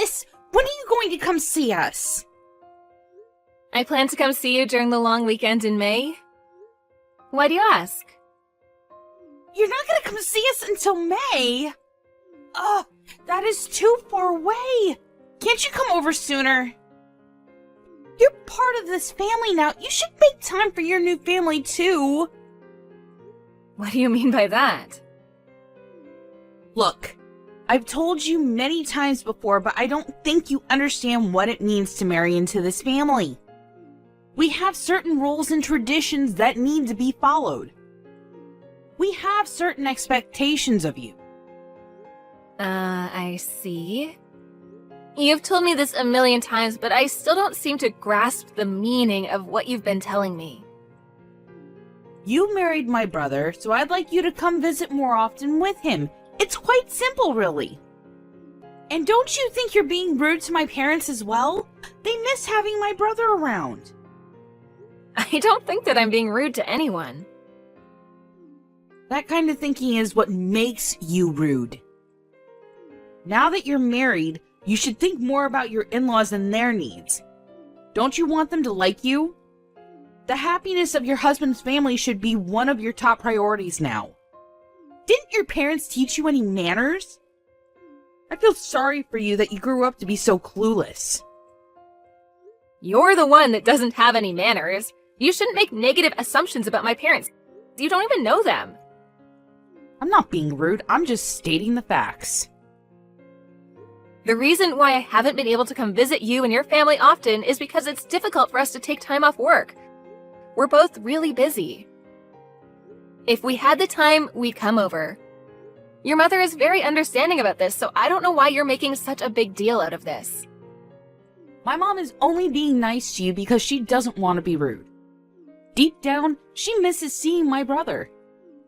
Miss, when are you going to come see us? I plan to come see you during the long weekend in May. Why do you ask? You're not going to come see us until May? Ugh, that is too far away. Can't you come over sooner? You're part of this family now. You should make time for your new family too. What do you mean by that? Look, I've told you many times before, but I don't think you understand what it means to marry into this family. We have certain rules and traditions that need to be followed. We have certain expectations of you. I see. You've told me this a million times, but I still don't seem to grasp the meaning of what you've been telling me. You married my brother, so I'd like you to come visit more often with him. It's quite simple, really. And don't you think you're being rude to my parents as well? They miss having my brother around. I don't think that I'm being rude to anyone. That kind of thinking is what makes you rude. Now that you're married, you should think more about your in-laws and their needs. Don't you want them to like you? The happiness of your husband's family should be one of your top priorities now. Didn't your parents teach you any manners? I feel sorry for you that you grew up to be so clueless. You're the one that doesn't have any manners. You shouldn't make negative assumptions about my parents. You don't even know them. I'm not being rude, I'm just stating the facts. The reason why I haven't been able to come visit you and your family often is because it's difficult for us to take time off work. We're both really busy. If we had the time, we'd come over. Your mother is very understanding about this, so I don't know why you're making such a big deal out of this. My mom is only being nice to you because she doesn't want to be rude. Deep down, she misses seeing my brother.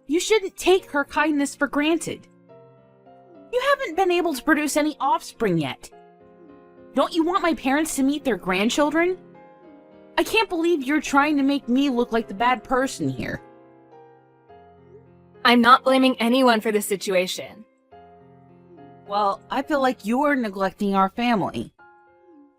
You shouldn't take her kindness for granted. You haven't been able to produce any offspring yet. Don't you want my parents to meet their grandchildren? I can't believe you're trying to make me look like the bad person here. I'm not blaming anyone for this situation. Well, I feel like you're neglecting our family.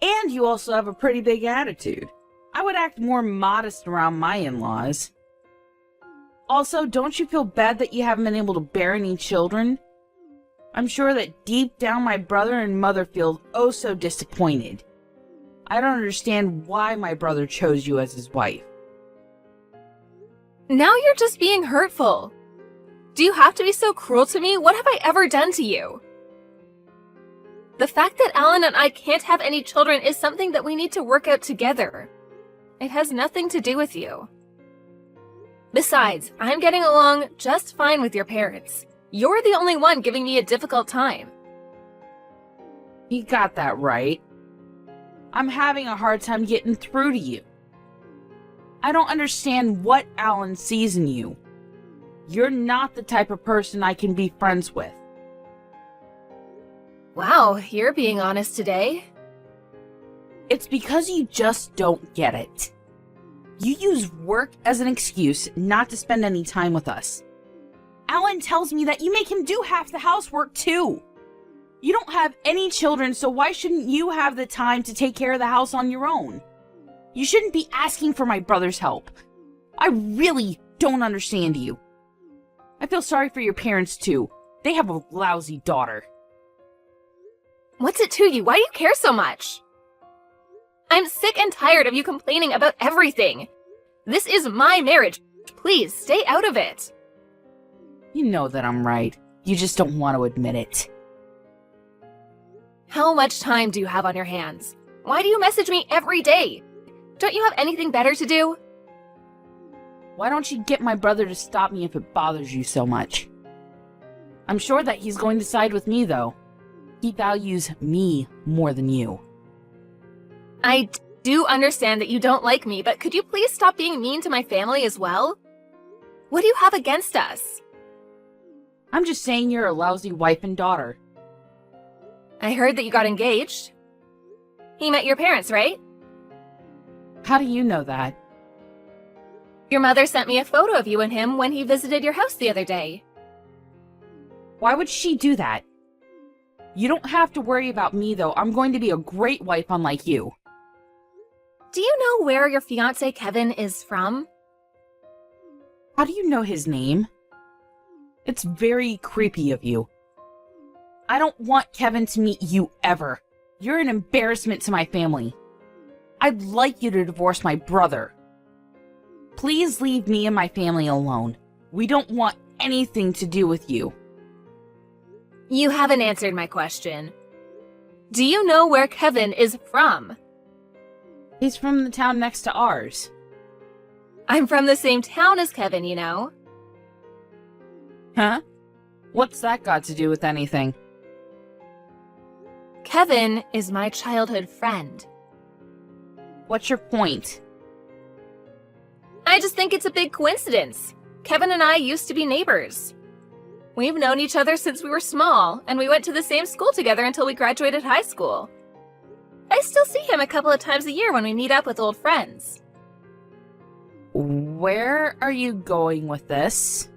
And you also have a pretty big attitude. I would act more modest around my in-laws. Also, don't you feel bad that you haven't been able to bear any children? I'm sure that deep down my brother and mother feel oh so disappointed. I don't understand why my brother chose you as his wife. Now you're just being hurtful. Do you have to be so cruel to me? What have I ever done to you? The fact that Alan and I can't have any children is something that we need to work out together. It has nothing to do with you. Besides, I'm getting along just fine with your parents. You're the only one giving me a difficult time. You got that right. I'm having a hard time getting through to you. I don't understand what Alan sees in you. You're not the type of person I can be friends with. Wow, you're being honest today. It's because you just don't get it. You use work as an excuse not to spend any time with us. Alan tells me that you make him do half the housework too. You don't have any children, so why shouldn't you have the time to take care of the house on your own? You shouldn't be asking for my brother's help. I really don't understand you. I feel sorry for your parents too. They have a lousy daughter. What's it to you? Why do you care so much? I'm sick and tired of you complaining about everything. This is my marriage. Please, stay out of it. You know that I'm right. You just don't want to admit it. How much time do you have on your hands? Why do you message me every day? Don't you have anything better to do? Why don't you get my brother to stop me if it bothers you so much? I'm sure that he's going to side with me, though. He values me more than you. I do understand that you don't like me, but could you please stop being mean to my family as well? What do you have against us? I'm just saying you're a lousy wife and daughter. I heard that you got engaged. He met your parents, right? How do you know that? Your mother sent me a photo of you and him when he visited your house the other day. Why would she do that? You don't have to worry about me, though. I'm going to be a great wife unlike you. Do you know where your fiancé Kevin is from? How do you know his name? It's very creepy of you. I don't want Kevin to meet you ever. You're an embarrassment to my family. I'd like you to divorce my brother. Please leave me and my family alone. We don't want anything to do with you. You haven't answered my question. Do you know where Kevin is from? He's from the town next to ours. I'm from the same town as Kevin, you know. Huh? What's that got to do with anything? Kevin is my childhood friend. What's your point? I just think it's a big coincidence. Kevin and I used to be neighbors. We've known each other since we were small, and we went to the same school together until we graduated high school. I still see him a couple of times a year when we meet up with old friends. Where are you going with this?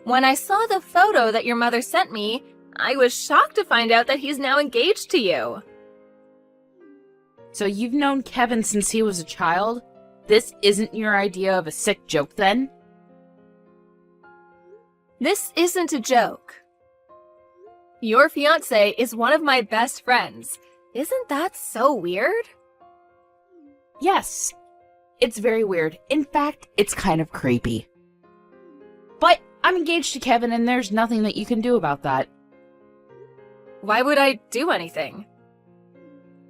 When I saw the photo that your mother sent me, I was shocked to find out that he's now engaged to you. So you've known Kevin since he was a child? This isn't your idea of a sick joke, then? This isn't a joke. Your fiancé is one of my best friends. Isn't that so weird? Yes. It's very weird. In fact, it's kind of creepy. But I'm engaged to Kevin, and there's nothing that you can do about that. Why would I do anything?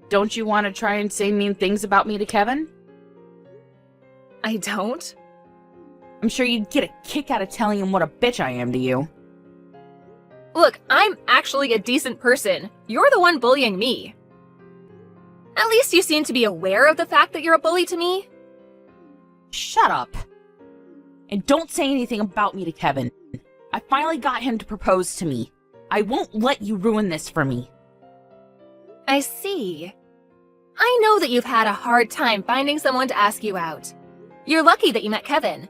Don't you want to try and say mean things about me to Kevin? I don't. I'm sure you'd get a kick out of telling him what a bitch I am to you. Look, I'm actually a decent person. You're the one bullying me. At least you seem to be aware of the fact that you're a bully to me. Shut up. And don't say anything about me to Kevin. I finally got him to propose to me. I won't let you ruin this for me. I see. I know that you've had a hard time finding someone to ask you out. You're lucky that you met Kevin.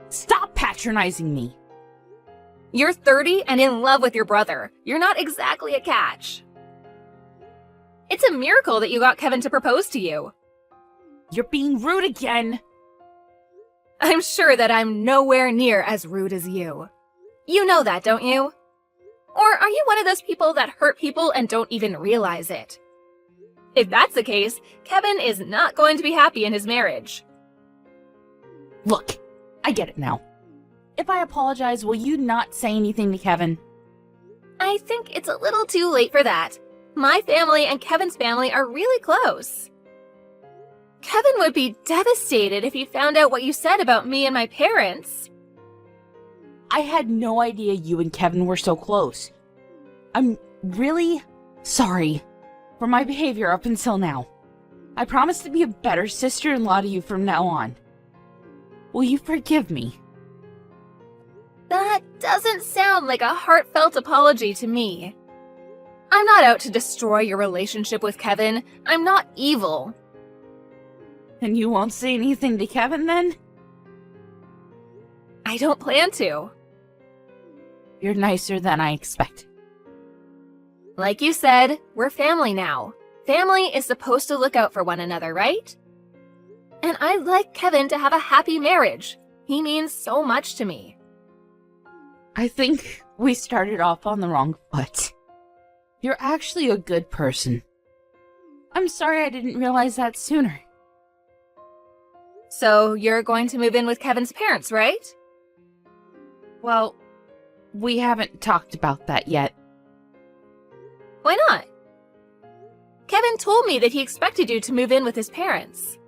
Stop patronizing me. You're 30 and in love with your brother. You're not exactly a catch. It's a miracle that you got Kevin to propose to you. You're being rude again. I'm sure that I'm nowhere near as rude as you. You know that, don't you? Or are you one of those people that hurt people and don't even realize it? If that's the case, Kevin is not going to be happy in his marriage. Look, I get it now. If I apologize, will you not say anything to Kevin? I think it's a little too late for that. My family and Kevin's family are really close. Kevin would be devastated if he found out what you said about me and my parents. I had no idea you and Kevin were so close. I'm really sorry for my behavior up until now. I promise to be a better sister-in-law to you from now on. Will you forgive me? That doesn't sound like a heartfelt apology to me. I'm not out to destroy your relationship with Kevin. I'm not evil. And you won't say anything to Kevin then? I don't plan to. You're nicer than I expected. Like you said, we're family now. Family is supposed to look out for one another, right? And I'd like Kevin to have a happy marriage. He means so much to me. I think we started off on the wrong foot. You're actually a good person. I'm sorry I didn't realize that sooner. So you're going to move in with Kevin's parents, right? Well, we haven't talked about that yet. Why not? Kevin told me that he expected you to move in with his parents.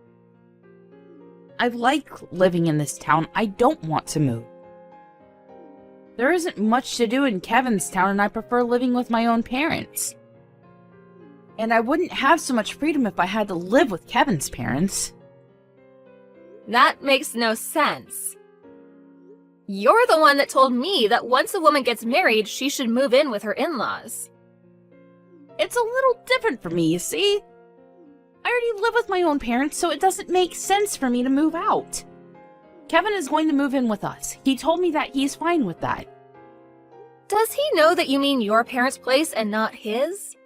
I like living in this town. I don't want to move. There isn't much to do in Kevin's town, and I prefer living with my own parents. And I wouldn't have so much freedom if I had to live with Kevin's parents. That makes no sense. You're the one that told me that once a woman gets married, she should move in with her in-laws. It's a little different for me, you see? I already live with my own parents, so it doesn't make sense for me to move out. Kevin is going to move in with us. He told me that he's fine with that. Does he know that you mean your parents' place and not his?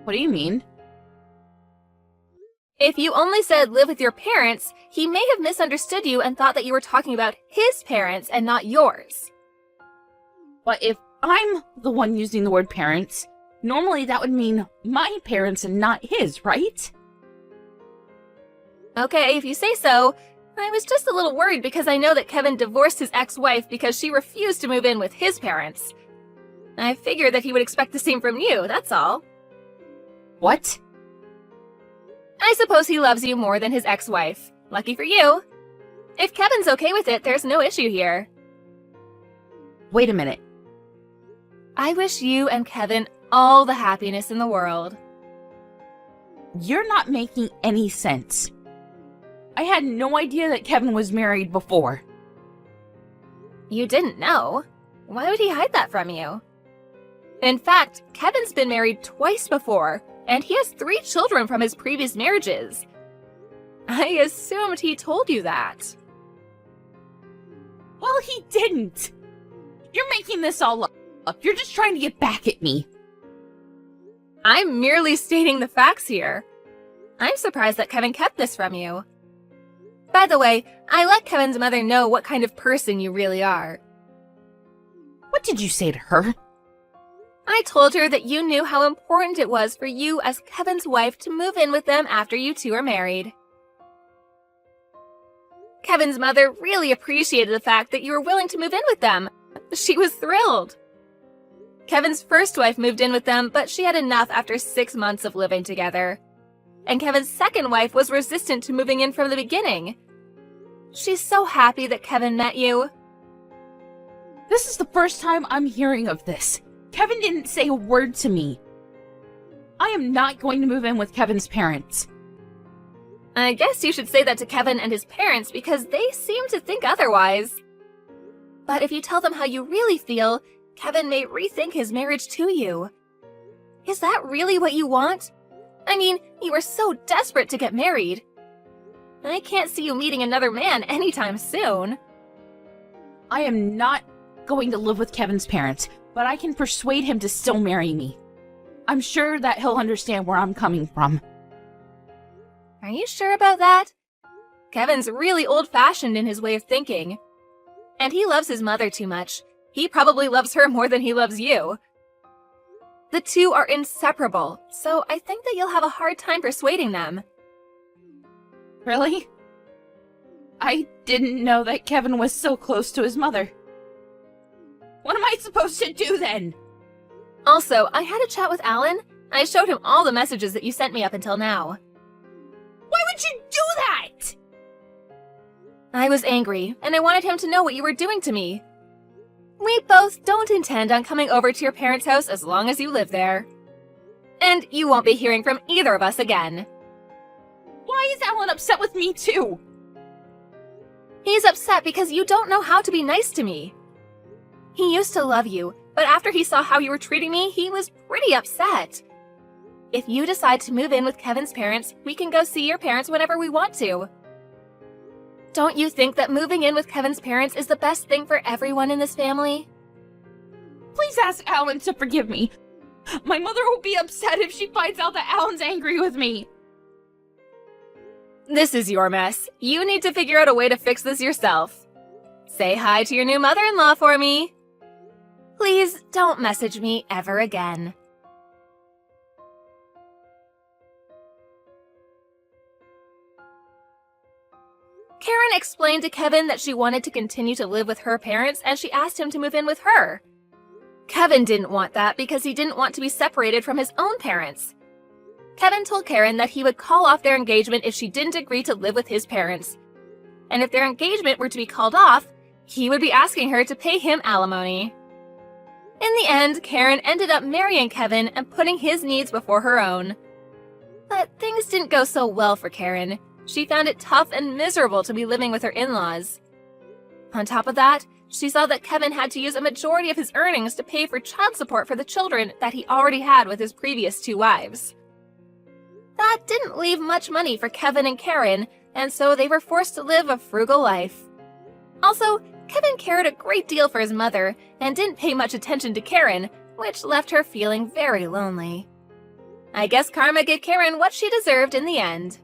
What do you mean? If you only said live with your parents, he may have misunderstood you and thought that you were talking about his parents and not yours. But if I'm the one using the word parents, normally that would mean my parents and not his, right? Okay, if you say so. I was just a little worried because I know that Kevin divorced his ex-wife because she refused to move in with his parents. I figured that he would expect the same from you, that's all. What? I suppose he loves you more than his ex-wife. Lucky for you. If Kevin's okay with it, there's no issue here. Wait a minute. I wish you and Kevin all the happiness in the world. You're not making any sense. I had no idea that Kevin was married before. You didn't know? Why would he hide that from you? In fact, Kevin's been married twice before, and he has 3 children from his previous marriages. I assumed he told you that. Well, he didn't. You're making this all up. You're just trying to get back at me. I'm merely stating the facts here. I'm surprised that Kevin kept this from you. By the way, I let Kevin's mother know what kind of person you really are. What did you say to her? I told her that you knew how important it was for you as Kevin's wife to move in with them after you two are married. Kevin's mother really appreciated the fact that you were willing to move in with them. She was thrilled. Kevin's first wife moved in with them, but she had enough after 6 months of living together. And Kevin's second wife was resistant to moving in from the beginning. She's so happy that Kevin met you. This is the first time I'm hearing of this. Kevin didn't say a word to me. I am not going to move in with Kevin's parents. I guess you should say that to Kevin and his parents because they seem to think otherwise. But if you tell them how you really feel, Kevin may rethink his marriage to you. Is that really what you want? I mean, you were so desperate to get married. I can't see you meeting another man anytime soon. I am not going to live with Kevin's parents, but I can persuade him to still marry me. I'm sure that he'll understand where I'm coming from. Are you sure about that? Kevin's really old-fashioned in his way of thinking. And he loves his mother too much. He probably loves her more than he loves you. The two are inseparable, so I think that you'll have a hard time persuading them. Really? I didn't know that Kevin was so close to his mother. What am I supposed to do then? Also, I had a chat with Alan. I showed him all the messages that you sent me up until now. Why would you do that? I was angry, and I wanted him to know what you were doing to me. We both don't intend on coming over to your parents' house as long as you live there. And you won't be hearing from either of us again. Why is Alan upset with me too? He's upset because you don't know how to be nice to me. He used to love you, but after he saw how you were treating me, he was pretty upset. If you decide to move in with Kevin's parents, we can go see your parents whenever we want to. Don't you think that moving in with Kevin's parents is the best thing for everyone in this family? Please ask Alan to forgive me. My mother will be upset if she finds out that Alan's angry with me. This is your mess. You need to figure out a way to fix this yourself. Say hi to your new mother-in-law for me. Please don't message me ever again. Karen explained to Kevin that she wanted to continue to live with her parents and she asked him to move in with her. Kevin didn't want that because he didn't want to be separated from his own parents. Kevin told Karen that he would call off their engagement if she didn't agree to live with his parents. And if their engagement were to be called off, he would be asking her to pay him alimony. In the end, Karen ended up marrying Kevin and putting his needs before her own. But things didn't go so well for Karen. She found it tough and miserable to be living with her in-laws. On top of that, she saw that Kevin had to use a majority of his earnings to pay for child support for the children that he already had with his previous 2 wives. That didn't leave much money for Kevin and Karen, and so they were forced to live a frugal life. Also, Kevin cared a great deal for his mother and didn't pay much attention to Karen, which left her feeling very lonely. I guess karma gave Karen what she deserved in the end.